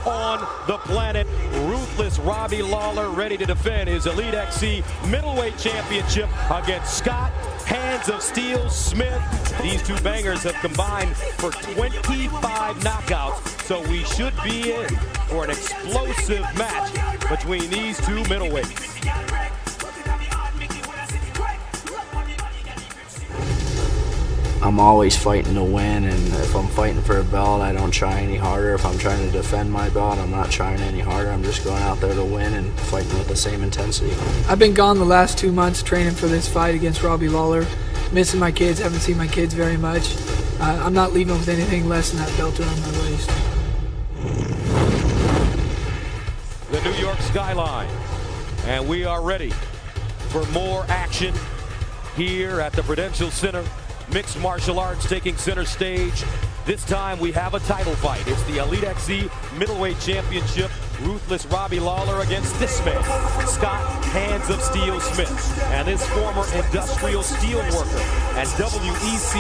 on the planet. Ruthless Robbie Lawler ready to defend his Elite XC middleweight championship against Scott Hands of Steel Smith. These two bangers have combined for 25 knockouts, so we should be in for an explosive match between these two middleweights. I'm always fighting to win, and if I'm fighting for a belt, I don't try any harder. If I'm trying to defend my belt, I'm not trying any harder. I'm just going out there to win and fighting with the same intensity. I've been gone the last 2 months training for this fight against Robbie Lawler. Missing my kids, haven't seen my kids very much. I'm not leaving with anything less than that belt around my waist. The New York skyline, and we are ready for more action here at the Prudential Center. Mixed martial arts taking center stage. This time we have a title fight. It's the Elite XC middleweight championship. Ruthless Robbie Lawler against this man, Scott Hands of Steel Smith. And this former industrial steel worker and WEC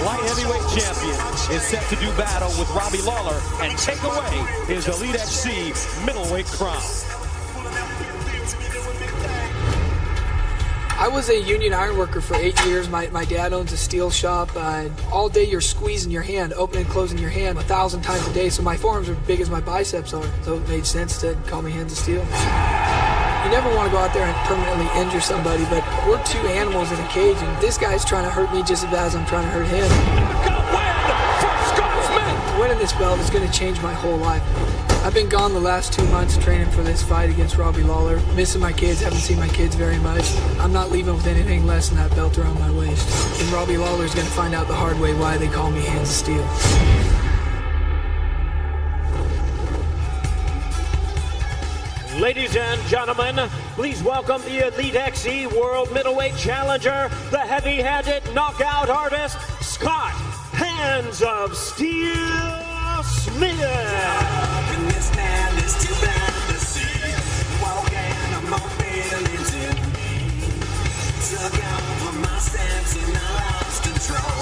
light heavyweight champion is set to do battle with Robbie Lawler and take away his Elite XC middleweight crown. I was a union iron worker for 8 years. My dad owns a steel shop. All day you're squeezing your hand, opening and closing your hand 1,000 times a day, so my forearms are big as my biceps are. So it made sense to call me Hands of Steel. You never want to go out there and permanently injure somebody, but we're two animals in a cage, and this guy's trying to hurt me just as bad as I'm trying to hurt him. Winning this belt is going to change my whole life. I've been gone the last 2 months training for this fight against Robbie Lawler. Missing my kids, haven't seen my kids very much. I'm not leaving with anything less than that belt around my waist. And Robbie Lawler's going to find out the hard way why they call me Hands of Steel. Ladies and gentlemen, please welcome the Elite XC World Middleweight Challenger, the heavy-handed knockout artist, Scott Hands of Steel Smith.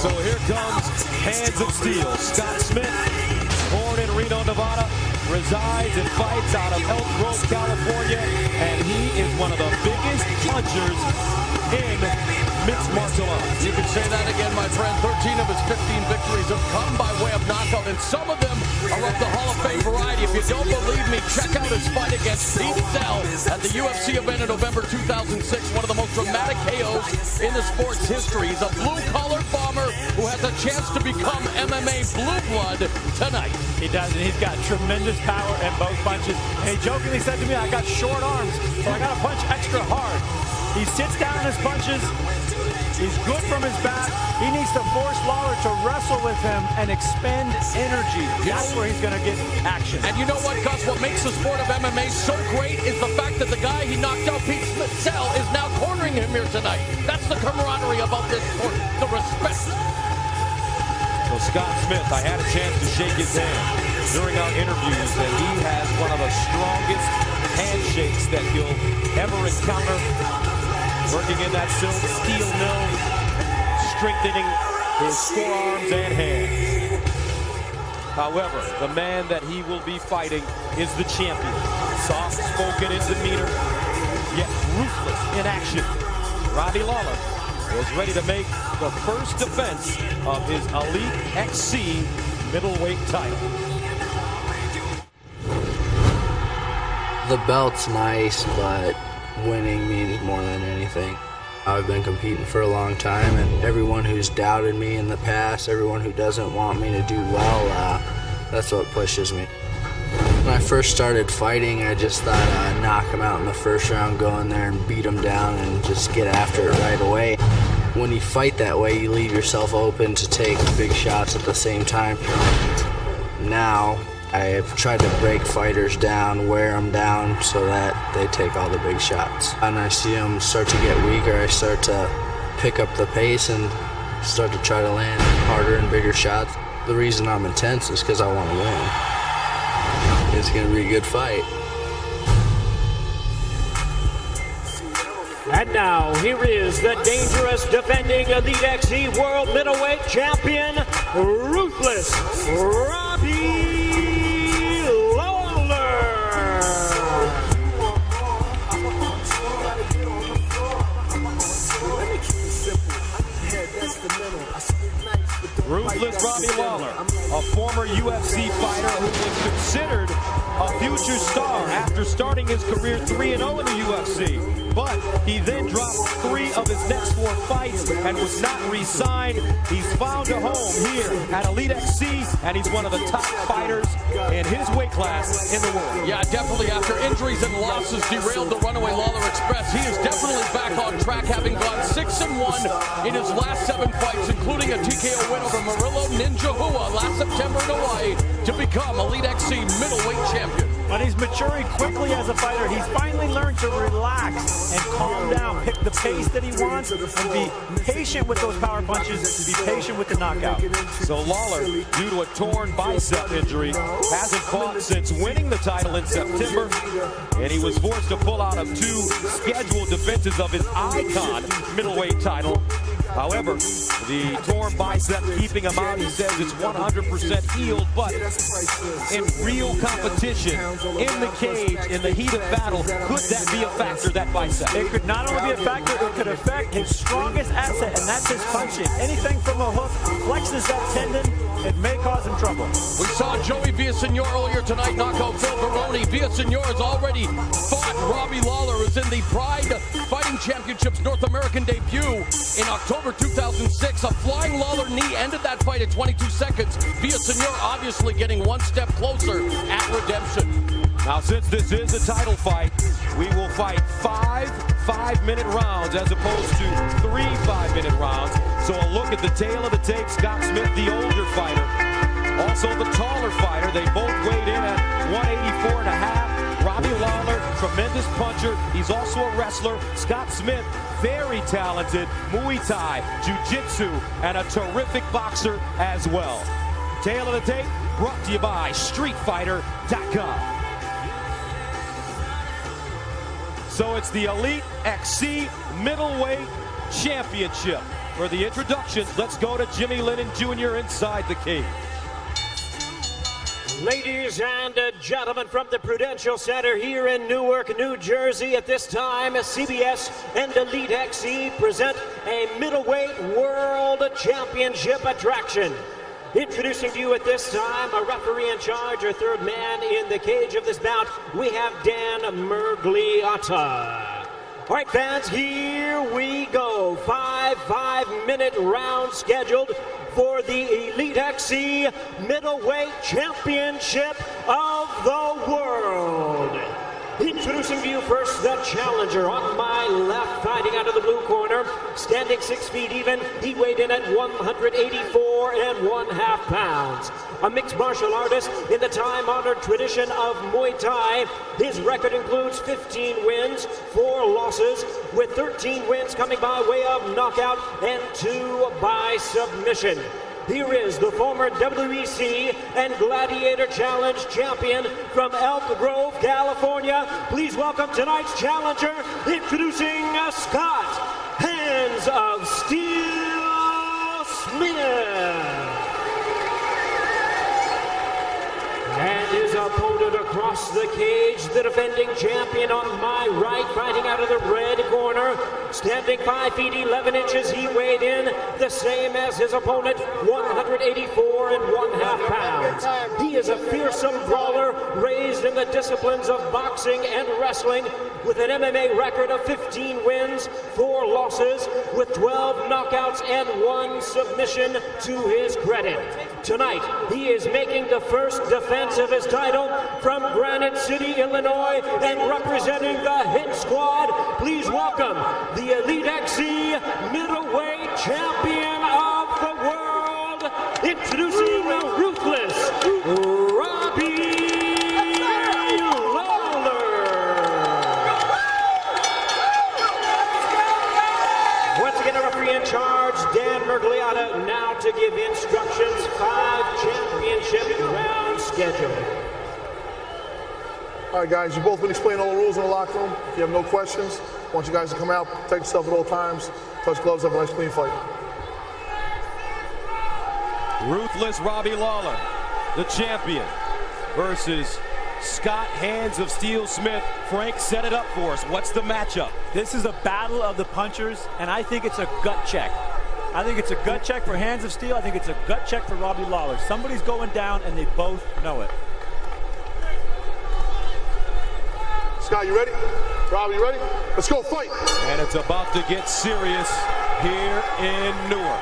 So here comes Hands of Steel. Scott Smith, born in Reno, Nevada, resides and fights out of Elk Grove, California, and he is one of the biggest punchers in mixed martial arts. You can say that again, my friend. 13 of his 15 victories have come by way of knockout, and some of them are of the Hall of Fame variety. If you don't believe me, check out his fight against Pete Sell at the UFC event in November 2006, one of the most dramatic KOs in the sport's history. He's a blue-collar bomber who has a chance to become MMA blue blood tonight. He does, and he's got tremendous power in both punches. And he jokingly said to me, I got short arms, so I got to punch extra hard. He sits down in his punches. He's good from his back. He needs to force Lawler to wrestle with him and expend energy. That's where he's going to get action. And you know what, Gus? What makes the sport of MMA so great is the fact that the guy he knocked out, Pete Sell, is now cornering him here tonight. That's the camaraderie about this sport, the respect. So Scott Smith, I had a chance to shake his hand during our interviews, and he has one of the strongest handshakes that you'll ever encounter. Working in that steel mill, strengthening his forearms and hands. However, the man that he will be fighting is the champion. Soft-spoken in demeanor, yet ruthless in action. Robbie Lawler is ready to make the first defense of his Elite XC middleweight title. The belt's nice, but winning means more than anything. I've been competing for a long time, and everyone who's doubted me in the past, everyone who doesn't want me to do well, that's what pushes me. When I first started fighting, I just thought I'd knock him out in the first round, go in there and beat him down and just get after it right away. When you fight that way, you leave yourself open to take big shots at the same time. Now, I've tried to break fighters down, wear them down so that they take all the big shots. And I see them start to get weaker, I start to pick up the pace and start to try to land harder and bigger shots. The reason I'm intense is because I want to win. It's going to be a good fight. And now, here is the dangerous defending Elite XC World Middleweight Champion, Ruthless Robbie Lawler. who was considered a future star after starting his career 3-0 in the UFC. But he then dropped 3 of his next 4 fights and was not re-signed. He's found a home here at Elite XC, and he's one of the top fighters in his weight class in the world. Yeah, definitely. After injuries and losses derailed the runaway Lawler Express, he is definitely back on track, having gone 6-1 in his last 7 fights, including a TKO win over Murillo Ninja Hua last September in Hawaii to become Elite XC middleweight champion. But he's maturing quickly as a fighter. He's finally learned to relax and calm down, pick the pace that he wants, and be patient with those power punches, be patient with the knockout. So Lawler, due to a torn bicep injury, hasn't fought since winning the title in September, and he was forced to pull out of 2 scheduled defenses of his Icon middleweight title. However, the torn bicep keeping him out, he says it's 100% healed, but in real competition, in the cage, in the heat of battle, could that be a factor, that bicep? It could not only be a factor, it could affect his strongest asset, and that's his punching. Anything from a hook flexes that tendon, it may cause him trouble. We saw Joey Villasenor earlier tonight knock out Phil Baroni. Villasenor has already fought Robbie Lawler, who's in the Pride Fighting Championships North American debut in October 2006. A flying Lawler knee ended that fight at 22 seconds. Villasenor obviously getting 1 step closer at redemption. Now, since this is a title fight, we will fight 5 5-minute rounds as opposed to 3 5-minute rounds. So a look at the tail of the tape. Scott Smith, the older fighter, also the taller fighter. They both weighed in at 184.5. Robbie Lawler, tremendous puncher. He's also a wrestler. Scott Smith, very talented Muay Thai, Jiu-Jitsu, and a terrific boxer as well. Tail of the tape brought to you by StreetFighter.com. So it's the Elite XC Middleweight Championship. For the introductions, let's go to Jimmy Lennon Jr. inside the cage. Ladies and gentlemen, from the Prudential Center here in Newark, New Jersey, at this time, CBS and Elite XC present a middleweight world championship attraction. Introducing to you at this time, a referee in charge, our 3rd man in the cage of this bout, we have Dan Mergliotta. All right, fans, here we go. 5 5-minute rounds scheduled for the Elite XC Middleweight Championship of the World. Introducing to you first, the challenger on my left, fighting out of the blue corner, standing 6 feet even. He weighed in at 184.5 pounds. A mixed martial artist in the time-honored tradition of Muay Thai. His record includes 15 wins, 4 losses, with 13 wins coming by way of knockout and 2 by submission. Here is the former WEC and Gladiator Challenge champion from Elk Grove, California. Please welcome tonight's challenger, introducing Scott Hands of Steel Smith. And his opponent across the cage, the defending champion on my right, fighting out of the red corner, standing 5 feet 11 inches. He weighed in the same as his opponent, 184.5 pounds. He is a fearsome brawler, raised in the disciplines of boxing and wrestling, with an MMA record of 15 wins, 4 losses, with 12 knockouts and 1 submission to his credit. Tonight, he is making the first defense of his title from Granite City, Illinois, and representing the Hit Squad. Please welcome the Elite XC Middleweight Champion of the World, introducing Ruthless Robbie Lawler. Once again, a referee in charge, Dan Mergliotta, now to give instructions. 5 championship round schedule. All right, guys, you've both been explaining all the rules in the locker room. If you have no questions, I want you guys to come out, protect yourself at all times, touch gloves, have a nice clean fight. Ruthless Robbie Lawler, the champion, versus Scott Hands of Steel Smith. Frank, set it up for us. What's the matchup? This is a battle of the punchers, and I think it's a gut check. I think it's a gut check for Hands of Steel. I think it's a gut check for Robbie Lawler. Somebody's going down, and they both know it. Scott, you ready? Robbie, you ready? Let's go fight. And it's about to get serious here in Newark.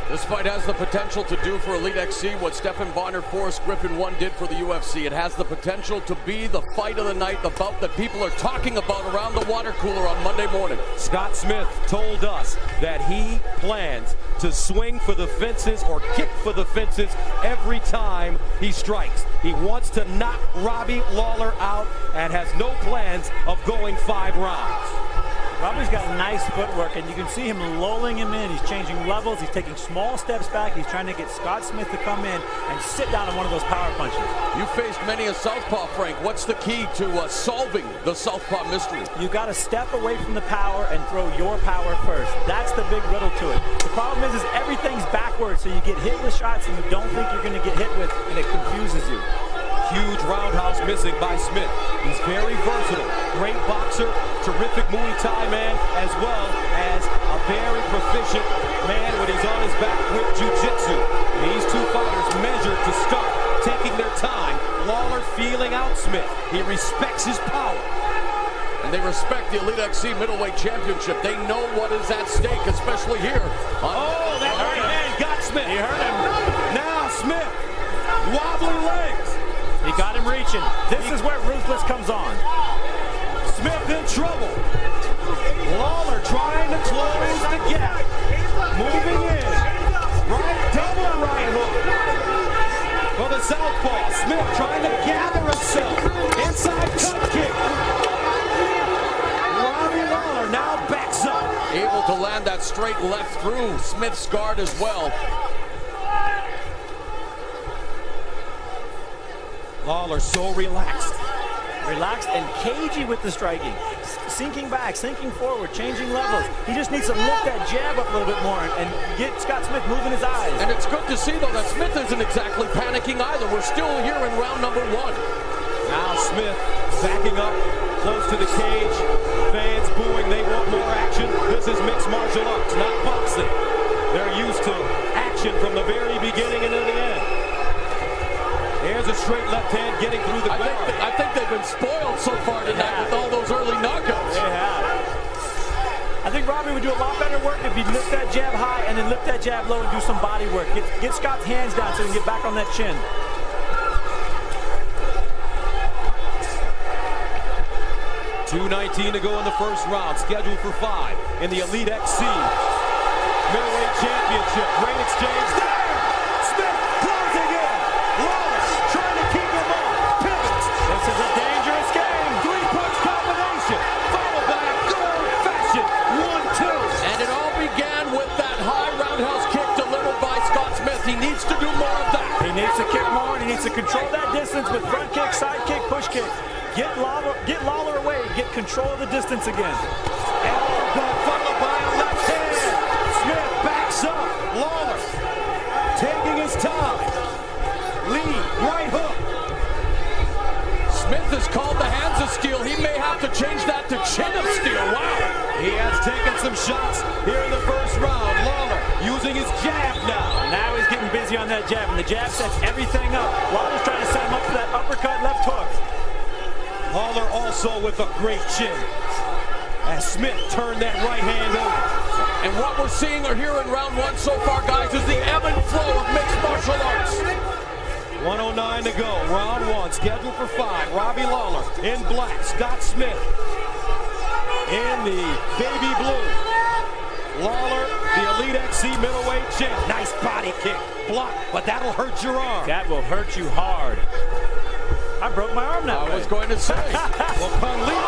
This fight has the potential to do for Elite XC what Stephan Bonner, Forrest Griffin 1 did for the UFC. It has the potential to be the fight of the night, the bout that people are talking about around the water cooler on Monday morning. Scott Smith told us that he plans to swing for the fences or kick for the fences every time he strikes. He wants to knock Robbie Lawler out and has no plans of going 5 rounds. Robbie's got nice footwork, and you can see him lulling him in. He's changing levels. He's taking small steps back. He's trying to get Scott Smith to come in and sit down on one of those power punches. You faced many a southpaw, Frank. What's the key to solving the southpaw mystery? You got to step away from the power and throw your power first. That's the big riddle to it. The problem is everything's backwards, so you get hit with shots and you don't think you're going to get hit with, and it confuses you. Huge roundhouse missing by Smith. He's very versatile. Great boxer, terrific Muay Thai man, as well as a very proficient man when he's on his back with jiu-jitsu. These two fighters measured to start, taking their time. Lawler feeling out Smith. He respects his power. And they respect the Elite XC Middleweight Championship. They know what is at stake, especially here. Oh, that right hand got Smith. He hurt him. Now Smith, wobbly legs. He got him reaching. This is where Ruthless comes on. Smith in trouble. Lawler trying to close the gap. Moving in. Right, double right hook. For the southpaw. Smith trying to gather himself. Inside cut kick. Robbie Lawler now backs up. Able to land that straight left through Smith's guard as well. Lawler so relaxed. Relaxed and cagey with the striking. Sinking back, sinking forward, changing levels. He just needs to lift that jab up a little bit more and get Scott Smith moving his eyes. And it's good to see, though, that Smith isn't exactly panicking either. We're still here in round number 1. Now Smith backing up close to the cage. Fans booing. They want more action. This is mixed martial arts, not boxing. They're used to action from the very beginning and to the end. Here's a straight left hand getting through the guard. I think they've been spoiled so far tonight with all those early knockouts. They have. I think Robbie would do a lot better work if he'd lift that jab high and then lift that jab low and do some body work. Get Scott's hands down so he can get back on that chin. .219 to go in the first round, scheduled for 5 in the Elite XC Middleweight Championship. Great exchange there. Smith closing in. Lawler trying to keep him on. Pivots. This is a dangerous game. 3-punch combination, followed by a good old-fashioned 1-2. And it all began with that high roundhouse kick delivered by Scott Smith. He needs to do more of that. He needs to kick more, and he needs to control that distance with front kick, side kick, push kick. Get Lawler away. Get control of the distance again. Elbow followed by a left hand. Smith backs up. Lawler taking his time. Lead, right hook. Smith is called the hands of steel. He may have to change that to chin of steel. Wow. He has taken some shots here in the first round. Lawler using his jab now. Now he's getting busy on that jab, and the jab sets everything up. Lawler's trying to set him up for that uppercut left hook. Lawler also with a great chin as Smith turned that right hand over. And what we're seeing here in round 1 so far, guys, is the ebb and flow of mixed martial arts. 109 to go, round 1, scheduled for 5. Robbie Lawler in black, Scott Smith in the baby blue. Lawler, the Elite XC middleweight champ. Nice body kick, block, but that'll hurt your arm. That will hurt you hard. I broke my arm that way. I was going to say. Well, Conley. Nice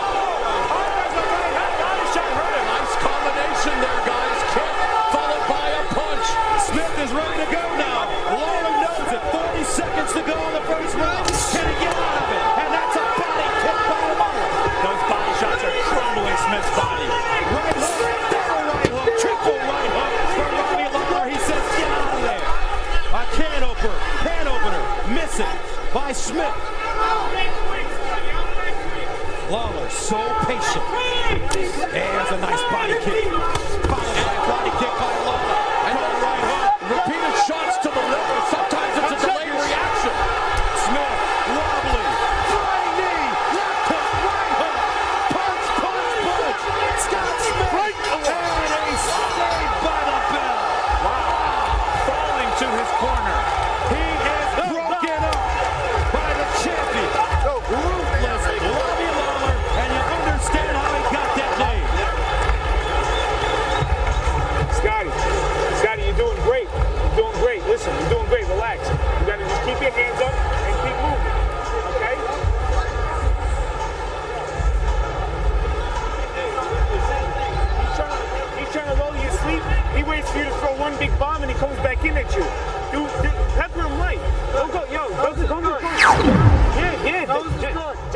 combination there, guys. Kick followed by a punch. Smith is ready to go now. Lawler knows it. 40 seconds to go in the first round. Can he get out of it? And that's a body kick by Lawler. Those body shots are crumbling Smith's body. Right hook, double right hook, triple right hook for Robbie Lawler. He says, get out of there. A can opener, missing by Smith. Lawler so patient. There's a nice body kick. Followed by a body kick by Lawler. And then right hook. Repeated shots to the liver. Sometimes it's a delayed reaction. Smith wobbly. Flying knee. Left hook.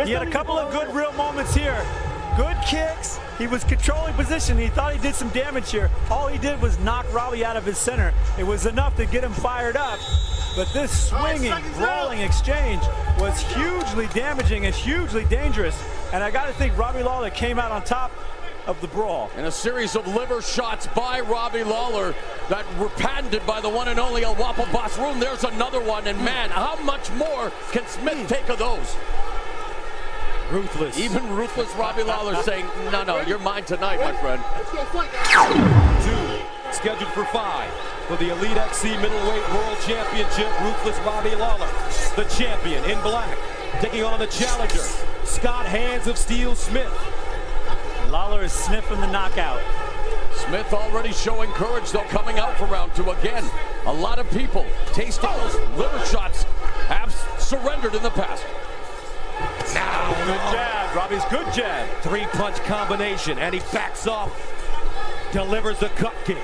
He had a couple of good real moments here. Good kicks. He was controlling position. He thought he did some damage here. All he did was knock Robbie out of his center. It was enough to get him fired up. But this swinging, brawling exchange was hugely damaging and hugely dangerous. And I got to think Robbie Lawler came out on top of the brawl. And a series of liver shots by Robbie Lawler that were patented by the one and only El Guapo Boss Room. There's another one, and man, how much more can Smith take of those? Ruthless. Even ruthless Robbie Lawler saying, no, you're mine tonight, my friend. 2, scheduled for 5 for the Elite XC Middleweight World Championship. Ruthless Robbie Lawler, the champion in black, taking on the challenger, Scott Hands of Steel Smith. Lawler is sniffing the knockout. Smith already showing courage, though, coming out for round 2 again. A lot of people tasting those liver shots have surrendered in the past. Now, Good jab. Robbie's good jab. 3-punch combination, and he backs off, delivers the cut kick.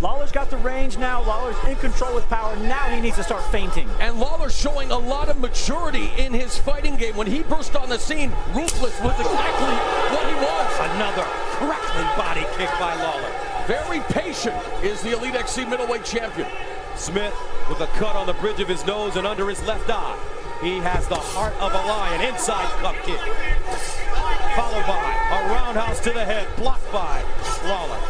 Lawler's got the range now. Lawler's in control with power. Now he needs to start feinting. And Lawler showing a lot of maturity in his fighting game. When he burst on the scene, Ruthless was exactly what he was. Another crackling body kick by Lawler. Very patient is the Elite XC Middleweight Champion. Smith with a cut on the bridge of his nose and under his left eye. He has the heart of a lion. Inside cut kick. Followed by a roundhouse to the head, blocked by Lawler.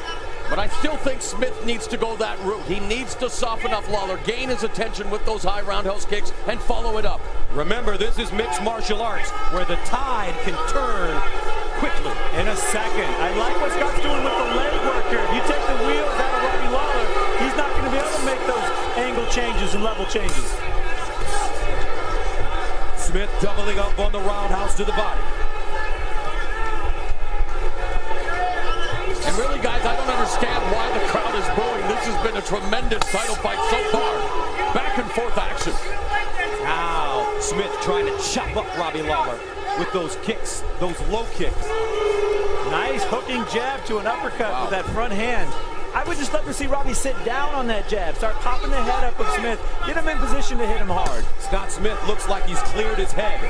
But I still think Smith needs to go that route. He needs to soften up Lawler, gain his attention with those high roundhouse kicks, and follow it up. Remember, this is mixed martial arts, where the tide can turn quickly. In a second. I like what Scott's doing with the leg work here. If you take the wheels out of Robbie Lawler, he's not going to be able to make those angle changes and level changes. Smith doubling up on the roundhouse to the body. And really, guys, I don't understand why the crowd is booing. This has been a tremendous title fight so far. Back and forth action. Now, Smith trying to chop up Robbie Lawler with those kicks, those low kicks. Nice hooking jab to an uppercut with that front hand. I would just love to see Robbie sit down on that jab, start popping the head up of Smith, get him in position to hit him hard. Scott Smith looks like he's cleared his head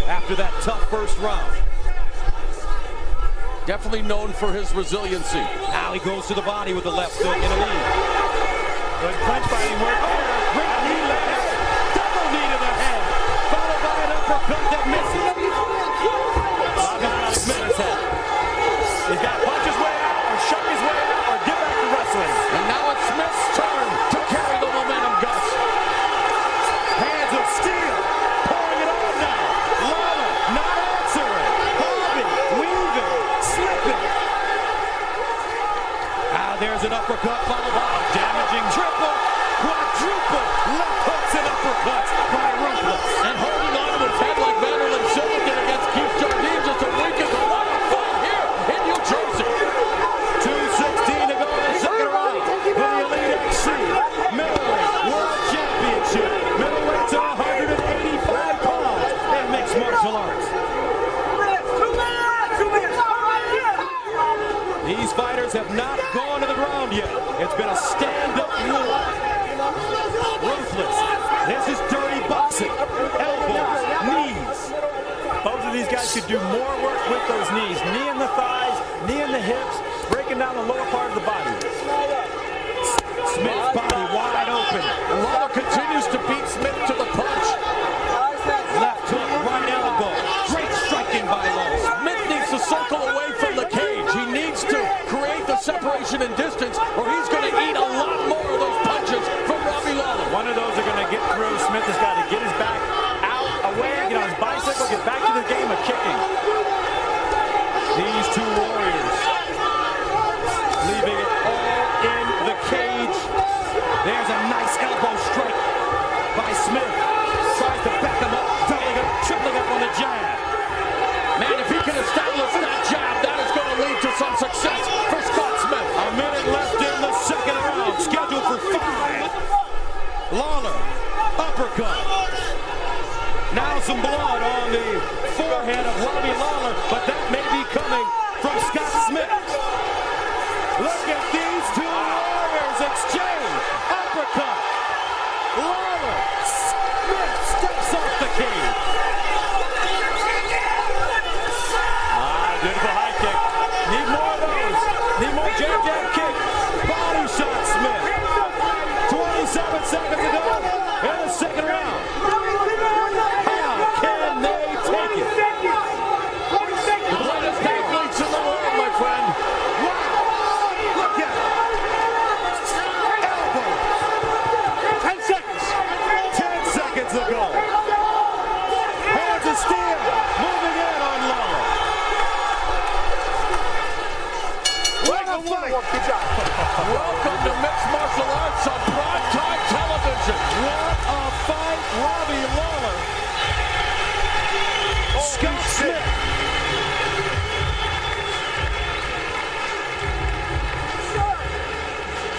after that tough first round. Definitely known for his resiliency. Now he goes to the body with the left hook in a lead. Good punch fighting work there. Great knee to the head. Double knee to the head. Followed by an uppercut that misses. Robbie's got Smith's head. He's got to punch his way out or shuck his way out or get back to wrestling. And now it's Smith's turn to carry the momentum, Gus. Hands of Steel. Pouring it on now. Lawler not answering. Holding, weaving, slipping. There's an uppercut followed by a damaging triple, quadruple left hooks and uppercuts by Ruthless. And holding on to his head like Vanderlyn Silva did against Keith Jardine just a week ago. What a fight here in New Jersey. 2:16 to go in the second round for the Elite XC Middleweight World Championship. Middleweight to 185 pounds in mixed martial arts. These fighters have not gone to the ground yet. It's been a stand-up war. Ruthless. This is dirty boxing. Elbows, knees. Both of these guys could do more work with those knees. Knee in the thighs, knee in the hips, breaking down the lower part of the body. Smith's body wide open. And Lawler continues to beat Smith to the punch. Left hook, right elbow. Great striking by Lawler. Smith needs to circle away from the cage. He needs to create the separation and distance, or he's going to eat a lot more of those punches from Robbie Lawler. One of those are going to get through. Smith has got to get his back out, away, get on his bicycle, get back to the game of kicking. These two warriors leaving it all in the cage. There's a nice elbow strike by Smith. Tries to back him up, doubling up, tripling up on the jab. Man, if he can establish that jab, that is going to lead to some success for Scott Smith. A minute left in the second round, scheduled for 5. Lawler, uppercut. Now some blood on the forehead of Robbie Lawler, but that may be coming from Scott Smith. Look at these two warriors exchange. Uppercut. Lawler, Smith steps off the cage. seconds to go in the second round. How can they take it? The greatest athletes in the world, my friend. Look at it. Elbow. 10 seconds. 10 seconds to go. Hands of steel moving in on Lawler. What a fight. Good job. Welcome to mixed martial arts on primetime television. What a fight, Robbie Lawler. Scott Smith.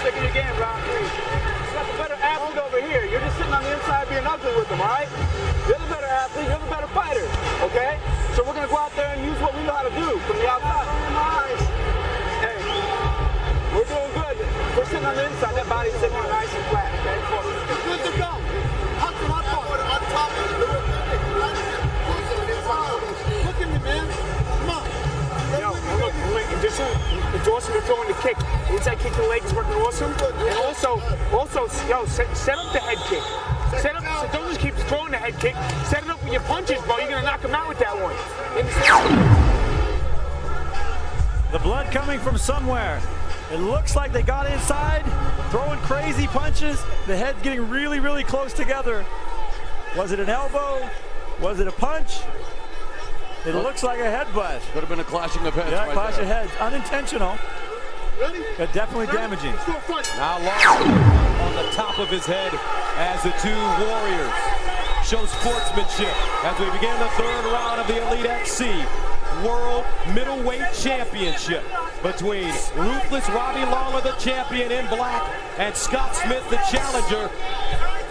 Stick in your game, round 3. You got the better athlete over here. You're just sitting on the inside being ugly with them, all right? You're the better athlete. You're the better fighter, okay? So we're going to go out there and use what we know how to do from the outside. Hey, we're doing good. We're sitting on the inside. That body's sitting nice and flat, okay? It's good to go. Look at me, man. Come on. Yo, look, it's awesome you're throwing the kick. The inside kick to the leg is working awesome. And also, yo, set up the head kick. Set up, so don't just keep throwing the head kick. Set it up with your punches, bro. You're gonna knock him out with that one. The blood coming from somewhere. It looks like they got inside, throwing crazy punches. The head's getting really, really close together. Was it an elbow? Was it a punch? It looks like a headbutt. Could have been a clashing of heads. Yeah, right clash there. of heads. Unintentional, but definitely damaging. Now Lawler on the top of his head as the two warriors show sportsmanship as we begin the third round of the Elite XC World Middleweight Championship between Ruthless Robbie Lawler, the champion in black, and Scott Smith, the challenger,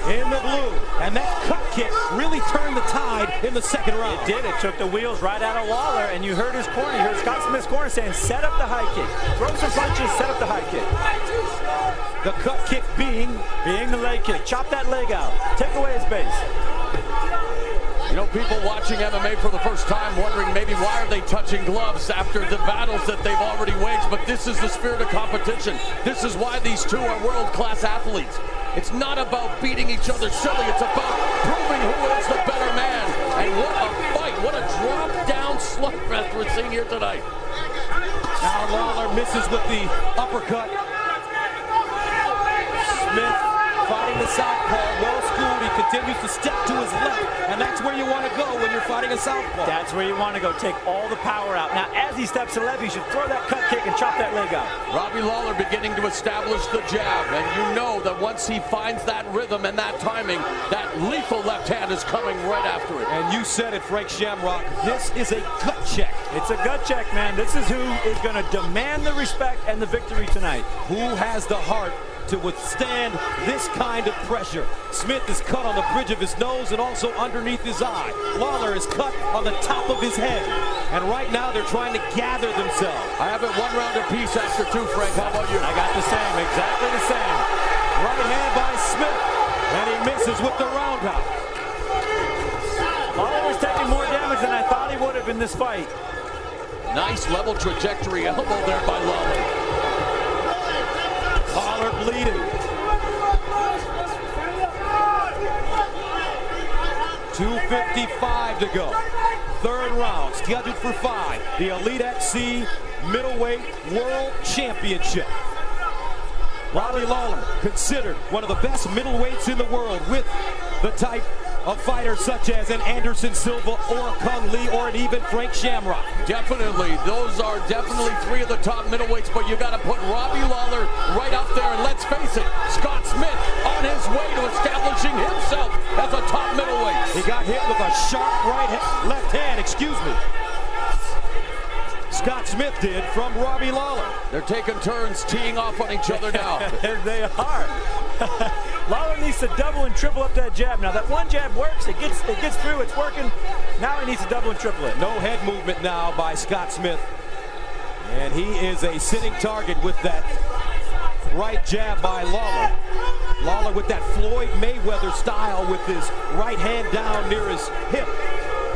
in the blue. And that cut kick really turned the tide in the second round. It did. It took the wheels right out of Lawler, and you heard his corner. You heard Scott Smith's corner saying, set up the high kick. Throw some punches, set up the high kick. The cut kick being the leg kick. Chop that leg out. Take away his base. You know, people watching MMA for the first time wondering maybe why are they touching gloves after the battles that they've already waged, but this is the spirit of competition. This is why these two are world-class athletes. It's not about beating each other silly, it's about proving who is the better man. And what a fight, what a drop-down slugfest we're seeing here tonight. now Lawler misses with the uppercut. Smith fighting the southpaw, well schooled. He continues to step to his left, and that's where you want to go when you're fighting a southpaw. That's where you want to go. Take all the power out. Now, as he steps to the left, you should throw that cut kick and chop that leg out. Robbie Lawler beginning to establish the jab, and you know that once he finds that rhythm and that timing, that lethal left hand is coming right after it. And you said it, Frank Shamrock, this is a gut check. It's a gut check, man. This is who is going to demand the respect and the victory tonight. Who has the heart to withstand this kind of pressure? Smith is cut on the bridge of his nose and also underneath his eye. Lawler is cut on the top of his head. And right now they're trying to gather themselves. I have it one round apiece after two, Frank. How about you? I got the same, exactly the same. Right hand by Smith, and he misses with the roundhouse. Lawler was taking more damage than I thought he would have in this fight. Nice level trajectory elbow there by Lawler. Lawler bleeding. 2:55 to go. Third round, scheduled for 5. The Elite XC Middleweight World Championship. Robbie Lawler, considered one of the best middleweights in the world, with the type of fighters such as an Anderson Silva or a Kung Lee or an even Frank Shamrock. Definitely. Those are definitely three of the top middleweights, but you got to put Robbie Lawler right up there. And let's face it, Scott Smith on his way to establishing himself as a top middleweight. He got hit with a sharp left hand, excuse me. Scott Smith did from Robbie Lawler. They're taking turns teeing off on each other now. They are. Lawler needs to double and triple up that jab. Now that one jab works, it gets through, it's working. Now he needs to double and triple it. No head movement now by Scott Smith. And he is a sitting target with that right jab by Lawler. Lawler with that Floyd Mayweather style with his right hand down near his hip.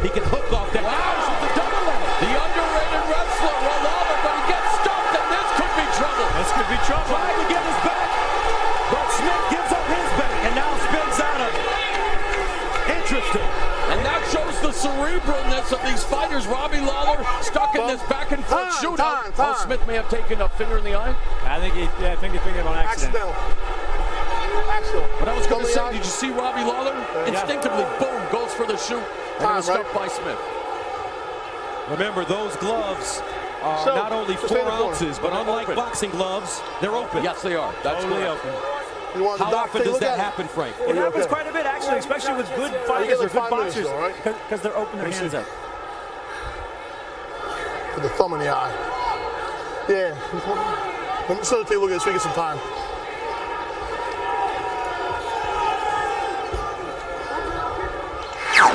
He can hook off that. Wow, with the double leg. The underrated wrestler, Lawler, but he gets stopped, and this could be trouble. This could be trouble. Trying to get his back, but Smith gives up his back. And now Interesting. And that shows the cerebralness of these fighters. Robbie Lawler stuck in this back and forth shootout. Time. Smith may have taken a finger in the eye. I think he fingered him on accident. Accidental. But I was going to say, did you see Robbie Lawler? Instinctively, boom, goes for the shoot. And it was stopped by Smith. Remember, those gloves are not only 4 ounces, but unlike boxing gloves, they're open. Yes, they are. That's totally correct. open. How often does that happen, Frank? It happens quite a bit, actually, especially with good fighters or good boxers, right? because they're opening their hands up. Put the thumb in the eye. Yeah. Let me take a look at this so we get some time.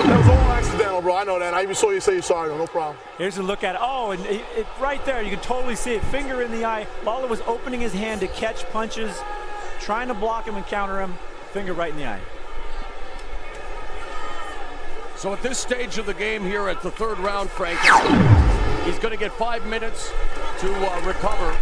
That was all accidental, bro. I know that. I even saw you say you're sorry, though. No problem. Here's a look at it. Oh, and it right there. You can totally see it. Finger in the eye. Lawler was opening his hand to catch punches, trying to block him and counter him. Finger right in the eye. So at this stage of the game here at the 3rd round, Frank, he's going to get 5 minutes to recover.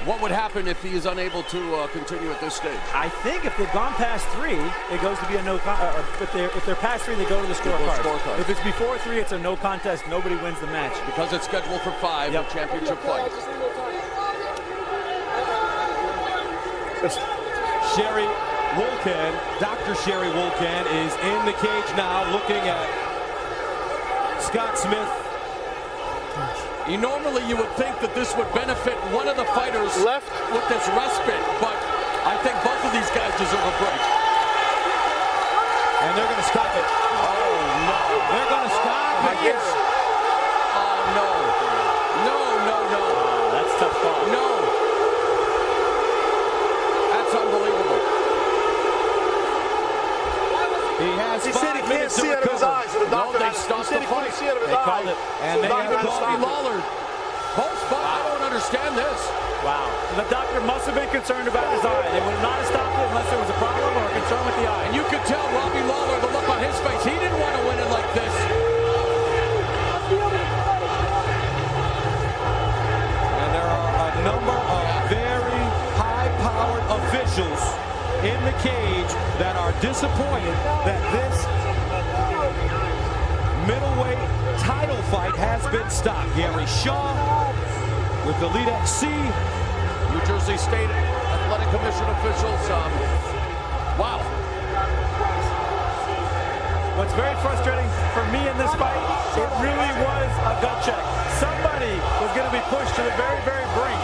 What would happen if he is unable to continue at this stage? I think if they've gone past 3, it goes to be a no contest. If they're past 3, they go to the scorecard. If it's before 3, it's a no contest. Nobody wins the match. Because it's scheduled for 5 championship fights. Sherry Wolkan, Dr. Sherry Wolkan is in the cage now looking at Scott Smith. Normally you would think that this would benefit one of the fighters left with this respite, but I think both of these guys deserve a break. And they're going to stop it. Oh, no. They're going to stop it. Oh, no. No. That's a tough call. No. That's unbelievable. He has He said he 5 can't minutes to see out of his recover. eyes. So the doctor they stopped the fight. They called it. And they have Robbie Lawler. I don't understand this. Wow. The doctor must have been concerned about his eye. They would not have stopped it unless there was a problem or a concern with the eye. And you could tell Robbie Lawler, the look on his face, he didn't want to win it like this. And there are a number of very high-powered officials in the cage that are disappointed that this middleweight title fight has been stopped. Gary Shaw with the Elite XC. New Jersey State Athletic Commission officials. Wow. What's very frustrating for me in this fight, it really was a gut check. Somebody was going to be pushed to the very, very brink,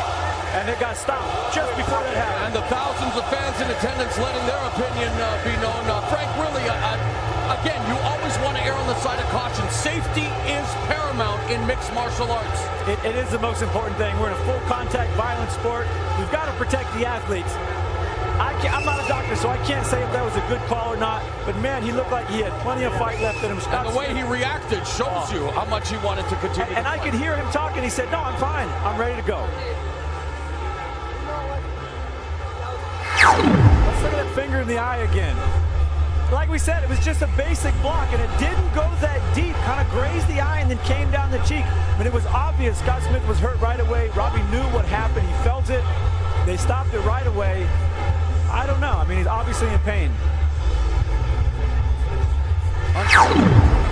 and it got stopped just before that happened. And the thousands of fans in attendance letting their opinion be known. Frank, really, again, you always want to err on the side of caution. Safety is paramount in mixed martial arts. It is the most important thing. We're in a full contact violent sport. We've got to protect the athletes. I'm not a doctor, so I can't say if that was a good call or not. But man, he looked like he had plenty of fight left in him. And the way he reacted shows you how much he wanted to continue. And I could hear him talking. He said, "No, I'm fine. I'm ready to go." Let's look at that finger in the eye again. Like we said, it was just a basic block, and it didn't go that deep. Kind of grazed the eye and then came down the cheek. But it was obvious Scott Smith was hurt right away. Robbie knew what happened. He felt it. They stopped it right away. I don't know. I mean, he's obviously in pain.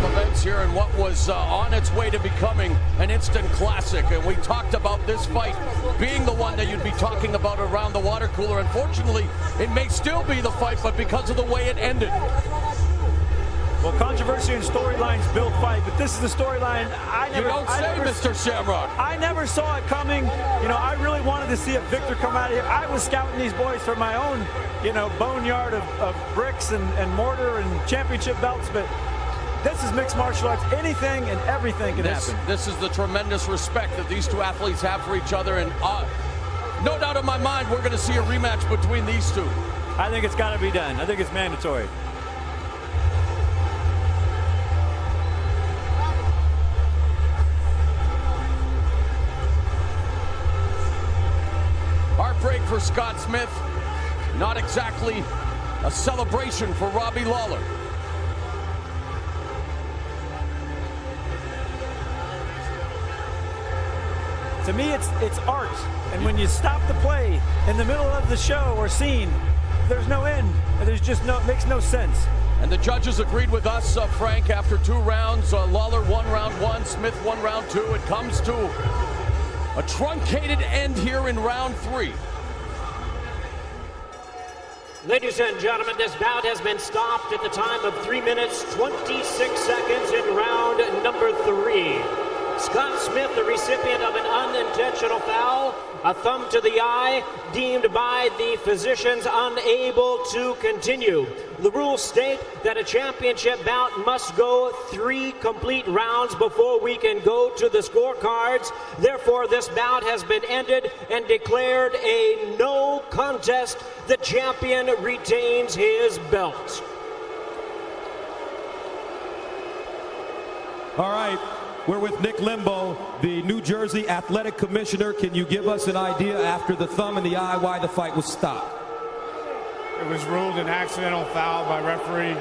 Events here and what was on its way to becoming an instant classic, and we talked about this fight being the one that you'd be talking about around the water cooler. Unfortunately, it may still be the fight, but because of the way it ended. Well, controversy and storylines build fight, but this is the storyline Mr. Shamrock. I never saw it coming. You know, I really wanted to see a victor come out of here. I was scouting these boys for my own, boneyard of bricks and mortar and championship belts, but this is mixed martial arts. Anything and everything can happen. This is the tremendous respect that these two athletes have for each other, and no doubt in my mind we're going to see a rematch between these two. I think it's got to be done. I think it's mandatory. Heartbreak for Scott Smith. Not exactly a celebration for Robbie Lawler. To me, it's art. And when you stop the play in the middle of the show or scene, there's no end. There's just it makes no sense. And the judges agreed with us, Frank, after 2 rounds. Lawler won round 1, Smith won round 2. It comes to a truncated end here in round 3. Ladies and gentlemen, this bout has been stopped at the time of 3 minutes, 26 seconds in round number 3. Scott Smith, the recipient of an unintentional foul, a thumb to the eye, deemed by the physicians unable to continue. The rules state that a championship bout must go 3 complete rounds before we can go to the scorecards. Therefore, this bout has been ended and declared a no contest. The champion retains his belt. All right. We're with Nick Limbo, the New Jersey Athletic Commissioner. Can you give us an idea after the thumb in the eye why the fight was stopped? It was ruled an accidental foul by referee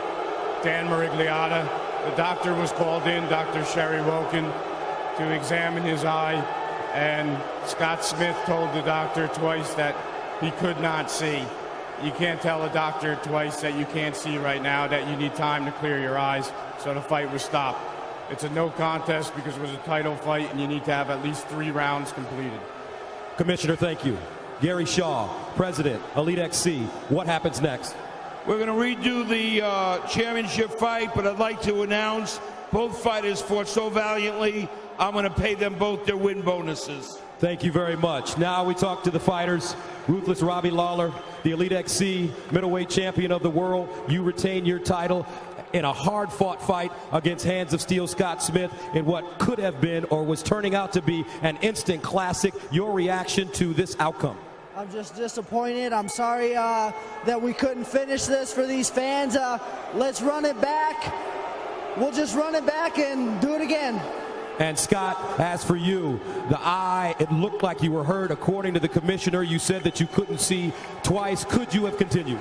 Dan Marigliotta. The doctor was called in, Dr. Sherry Woken, to examine his eye, and Scott Smith told the doctor twice that he could not see. You can't tell a doctor twice that you can't see right now, that you need time to clear your eyes, so the fight was stopped. It's a no contest because it was a title fight and you need to have at least 3 rounds completed. Commissioner, thank you. Gary Shaw, President, Elite XC. What happens next? We're going to redo the championship fight, but I'd like to announce both fighters fought so valiantly, I'm going to pay them both their win bonuses. Thank you very much. Now we talk to the fighters. Ruthless Robbie Lawler, the Elite XC middleweight champion of the world. You retain your title in a hard-fought fight against Hands of Steel Scott Smith in what could have been or was turning out to be an instant classic. Your reaction to this outcome? I'm just disappointed. I'm sorry that we couldn't finish this for these fans. Let's run it back. We'll just run it back and do it again. And Scott, as for you, the eye, it looked like you were hurt. According to the commissioner, you said that you couldn't see twice. Could you have continued?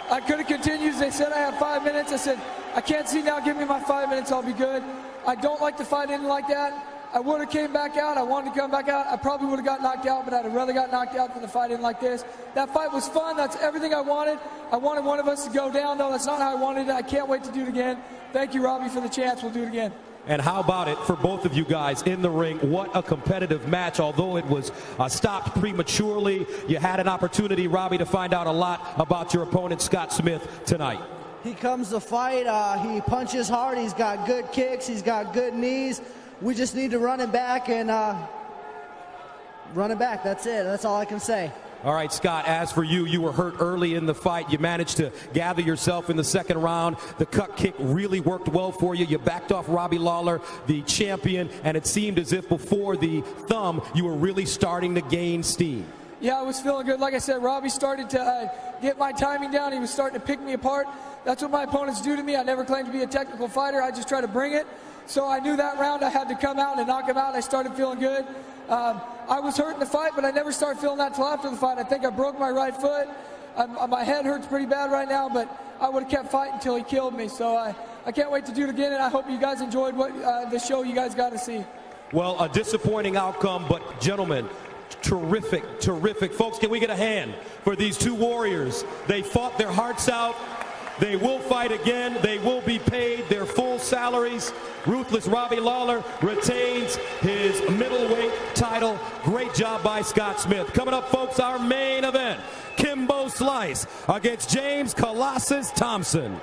I could have continued. They said I have 5 minutes. I said, I can't see now. Give me my 5 minutes. I'll be good. I don't like to fight in like that. I would have came back out. I wanted to come back out. I probably would have got knocked out, but I'd have rather got knocked out than to fight in like this. That fight was fun. That's everything I wanted. I wanted one of us to go down, though. That's not how I wanted it. I can't wait to do it again. Thank you, Robbie, for the chance. We'll do it again. And how about it for both of you guys in the ring? What a competitive match. Although it was stopped prematurely, you had an opportunity, Robbie, to find out a lot about your opponent, Scott Smith, tonight. He comes to fight. He punches hard. He's got good kicks. He's got good knees. We just need to run it back and run it back. That's it. That's all I can say. All right, Scott, as for you, you were hurt early in the fight. You managed to gather yourself in the second round. The cut kick really worked well for you. You backed off Robbie Lawler, the champion, and it seemed as if before the thumb, you were really starting to gain steam. Yeah, I was feeling good. Like I said, Robbie started to get my timing down. He was starting to pick me apart. That's what my opponents do to me. I never claimed to be a technical fighter. I just try to bring it. So I knew that round I had to come out and knock him out. I started feeling good. I was hurt in the fight, but I never started feeling that till after the fight. I think I broke my right foot. My head hurts pretty bad right now, but I would have kept fighting until he killed me. So I can't wait to do it again, and I hope you guys enjoyed what the show you guys got to see. Well, a disappointing outcome, but gentlemen, terrific, terrific. Folks, can we get a hand for these two warriors? They fought their hearts out. They will fight again. They will be paid their full salaries. Ruthless Robbie Lawler retains his middleweight title. Great job by Scott Smith. Coming up, folks, our main event. Kimbo Slice against James Colossus Thompson.